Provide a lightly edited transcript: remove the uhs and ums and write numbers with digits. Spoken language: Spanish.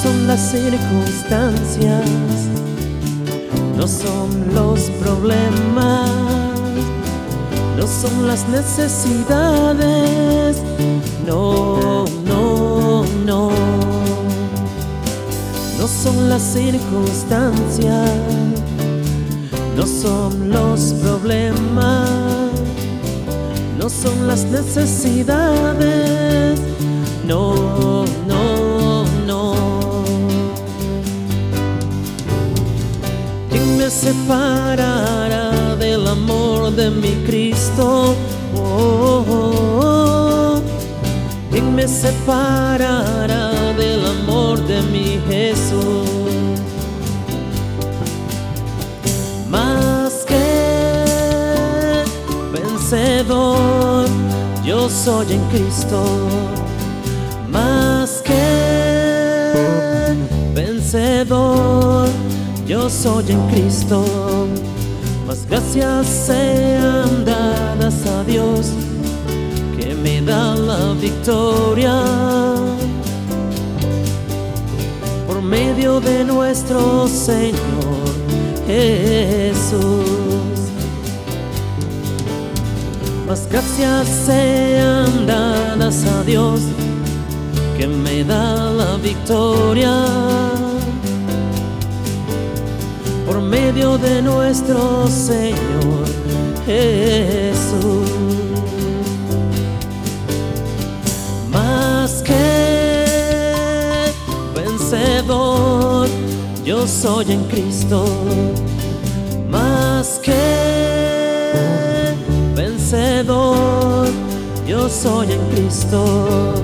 son las circunstancias, no son los problemas, no son las necesidades, no, no, no. No son las circunstancias, no son los problemas, no son las necesidades, no, no, no. ¿Quién me separará del amor de mi Cristo? Oh, oh, oh. ¿Quién me separará del amor de mi Jesús? Más que vencedor, yo soy en Cristo. Más que vencedor, yo soy en Cristo. Mas gracias sean dadas a Dios, que me da la victoria por medio de nuestro Señor Jesús. Mas gracias sean dadas a Dios, que me da la victoria por medio de nuestro Señor Jesús. Más que vencedor, yo soy en Cristo. Más que vencedor, yo soy en Cristo.